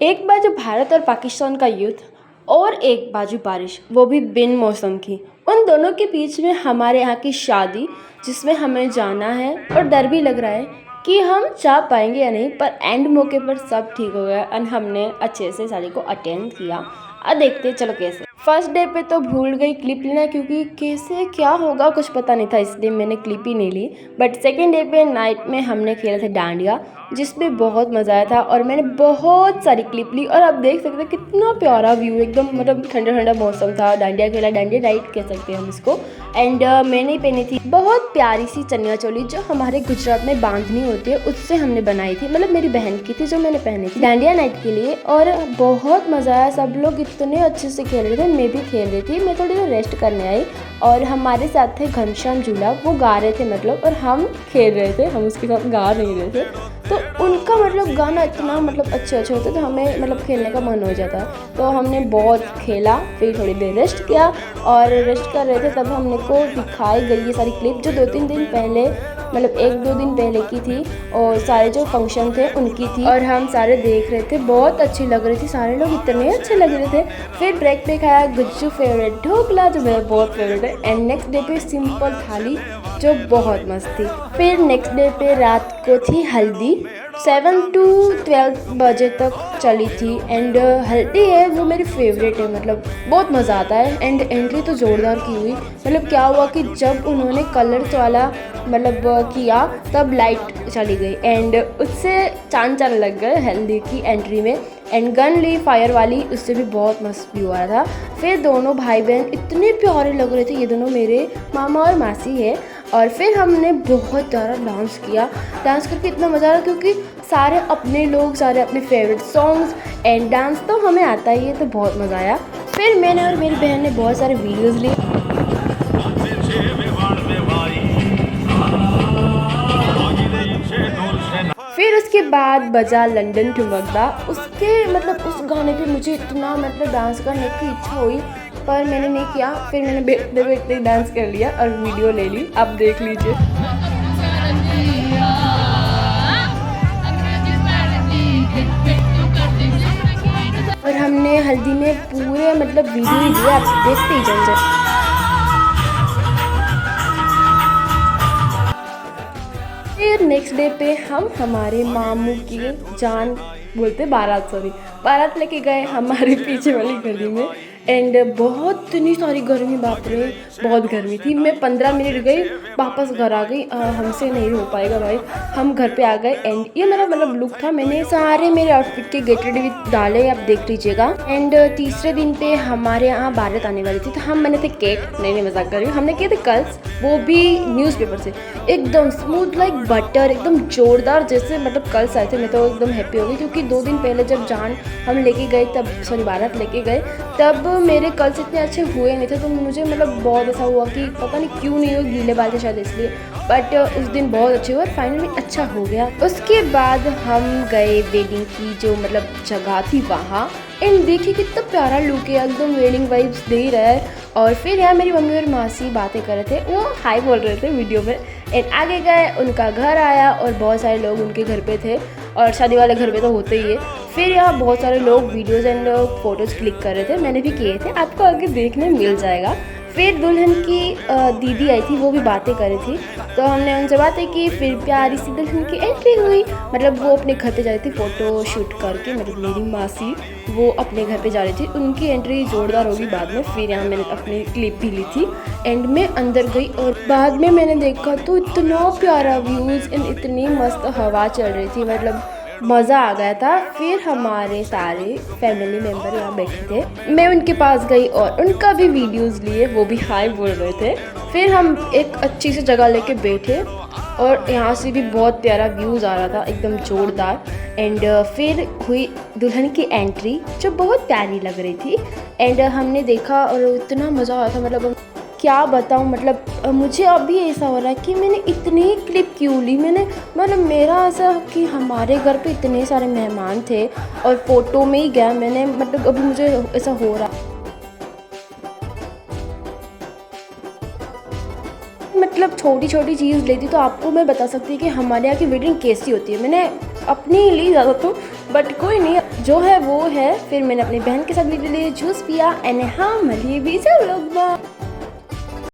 एक बाजू भारत और पाकिस्तान का युद्ध और एक बाजू बारिश, वो भी बिन मौसम की। उन दोनों के बीच में हमारे यहाँ की शादी, जिसमें हमें जाना है और डर भी लग रहा है कि हम जा पाएंगे या नहीं, पर एंड मौके पर सब ठीक हो गया और हमने अच्छे से शादी को अटेंड किया। अब देखते चलो कैसे। फर्स्ट डे पे तो भूल गई क्लिप लेना, क्योंकि कैसे क्या होगा कुछ पता नहीं था, इसलिए मैंने क्लिप ही नहीं ली। बट सेकेंड डे पे नाइट में हमने खेला था डांडिया, जिसमें बहुत मज़ा आया था और मैंने बहुत सारी क्लिप ली। और आप देख सकते हैं कितना प्यारा व्यू, एकदम मतलब ठंडा ठंडा मौसम था। डांडिया खेला, डांडिया राइड कह सकते हैं हम इसको। एंड मैंने पहनी थी बहुत प्यारी सी चनिया चोली, जो हमारे गुजरात में बांधनी होती है, उससे हमने बनाई थी, मतलब मेरी बहन की थी जो मैंने पहनी थी डांडिया नाइट के लिए। और बहुत मज़ा आया, सब लोग इतने अच्छे से खेल रहे थे, मैं भी खेल रही थी। मैं थोड़ी देर रेस्ट करने आई और हमारे साथ थे घनश्याम झूला, वो गा रहे थे मतलब, और हम खेल रहे थे, हम उसके साथ गा नहीं रहे थे। तो उनका मतलब गाना इतना मतलब अच्छे होते, तो हमें मतलब खेलने का मन हो जाता। तो हमने बहुत खेला, फिर थोड़ी देर रेस्ट किया, और रेस्ट कर रहे थे तब हमने को दिखाई गई ये सारी क्लिप, जो 2-3 दिन पहले मतलब 1-2 दिन पहले की थी, और सारे जो फंक्शन थे उनकी थी, और हम सारे देख रहे थे। बहुत अच्छी लग रही थी, सारे लोग इतने अच्छे लग रहे थे। फिर ब्रेक पे खाया गुज्जू फेवरेट ढोकला, जो मेरा बहुत फेवरेट है। एंड नेक्स्ट डे पे सिंपल थाली, जो बहुत मस्त थी। फिर नेक्स्ट डे पे रात को थी हल्दी, 7 to 12 बजे तक चली थी। एंड हल्दी है वो मेरी फेवरेट है, मतलब बहुत मज़ा आता है। एंड एंट्री तो ज़ोरदार की हुई, मतलब क्या हुआ कि जब उन्होंने कलर्स वाला मतलब किया, तब लाइट चली गई एंड उससे चांद लग गए हल्दी की एंट्री में। एंड गन ली फायर वाली, उससे भी बहुत मस्त व्यू आ रहा था। फिर दोनों भाई बहन इतने प्यारे लग रहे थे, ये दोनों मेरे मामा और मासी है। और फिर हमने बहुत ज़्यादा डांस किया, डांस करके इतना मज़ा आया, क्योंकि सारे अपने लोग, सारे अपने फेवरेट सॉन्ग्स, एंड डांस तो हमें आता ही है, तो बहुत मज़ा आया। फिर मैंने और मेरी बहन ने बहुत सारे वीडियोज़ लिए। फिर उसके बाद बजा लंदन ठुमकदा, उसके मतलब उस गाने पे मुझे इतना मतलब डांस करने की इच्छा हुई, पर मैंने नहीं किया। फिर मैंने बैठते बैठते डांस कर लिया और वीडियो ले ली, आप देख लीजिए। और हमने हल्दी में पूरे मतलब वीडियो ही दिया, आप देखते ही चल जाए। फिर नेक्स्ट डे पे हम हमारे मामू की जान बोलते बारात लेके गए हमारे पीछे वाली गली में। एंड बहुत इतनी सारी गर्मी, बाप रे बहुत गर्मी थी। मैं 15 मिनट गई, वापस घर आ गई। हमसे नहीं हो पाएगा भाई, हम घर पे आ गए। एंड ये मेरा मतलब लुक था, मैंने सारे मेरे आउटफिट के गेट रेडी डाले, आप देख लीजिएगा। एंड तीसरे दिन पे हमारे यहाँ बारात आने वाली थी, तो हम बने थे केक, नहीं मजाक कर रही हूँ, हमने किए थे कल्स, वो भी न्यूज़पेपर से, एकदम स्मूथ लाइक बटर, एकदम जोरदार जैसे मतलब कल्स आए थे। मैं तो एकदम हैप्पी हो गई, क्योंकि 2 दिन पहले जब जान हम लेके गए, तब सॉरी बारात लेके गए, तब मेरे कल्स इतने अच्छे हुए नहीं थे। तो मुझे मतलब बहुत ऐसा हुआ कि पता नहीं क्यों नहीं हुए, गीले बाल थे शायद इसलिए। बट उस दिन बहुत अच्छे हुए, फाइनली अच्छा हो गया। उसके बाद हम गए वेडिंग की जो मतलब जगह थी वहाँ, एंड देखिए कितना प्यारा लुक है, एकदम वेडिंग वाइब्स दे रहा है। और फिर यहाँ मेरी मम्मी और मासी बातें कर रहे थे, वो हाई बोल रहे थे वीडियो में। एंड आगे गए, उनका घर आया और बहुत सारे लोग उनके घर पे थे, और शादी वाले घर पे तो होते ही है। फिर यहाँ बहुत सारे लोग वीडियोज़ एंड फ़ोटोज़ क्लिक कर रहे थे, मैंने भी किए थे, आपको आगे देखने मिल जाएगा। फिर दुल्हन की दीदी आई थी, वो भी बातें कर रही थी, तो हमने उनसे बातें की। फिर प्यारी सी दुल्हन की एंट्री हुई, मतलब वो अपने घर पे जा रही थी फ़ोटो शूट करके, मतलब मेरी मासी वो अपने घर पे जा रही थी, उनकी एंट्री जोरदार होगी बाद में। फिर यहाँ मैंने अपनी क्लिप भी ली थी। एंड में अंदर गई और बाद में मैंने देखा तो इतना प्यारा व्यूज़ एंड इतनी मस्त हवा चल रही थी, मतलब मज़ा आ गया था। फिर हमारे सारे फैमिली मेम्बर यहाँ बैठे थे, मैं उनके पास गई और उनका भी वीडियोज़ लिए, वो भी हाय बोल रहे थे। फिर हम एक अच्छी सी जगह लेके बैठे, और यहाँ से भी बहुत प्यारा व्यूज़ आ रहा था, एकदम जोरदार। एंड फिर हुई दुल्हन की एंट्री, जो बहुत प्यारी लग रही थी। एंड हमने देखा और इतना मज़ा आया था, मतलब क्या बताऊँ, मतलब मुझे अभी ऐसा हो रहा है कि मैंने इतनी क्लिप क्यों ली। मैंने मतलब मेरा ऐसा कि हमारे घर पे इतने सारे मेहमान थे और फ़ोटो में ही गया मैंने, मतलब अभी मुझे ऐसा हो रहा, मतलब छोटी छोटी चीज़ लेती तो आपको मैं बता सकती कि हमारे यहाँ की वेडिंग कैसी होती है। मैंने अपनी ली ज़्यादा, तो बट कोई नहीं, जो है वो है। फिर मैंने अपनी बहन के साथ वीडियो लिए, जूस पिया एंड हाँ मली भी सब लोग।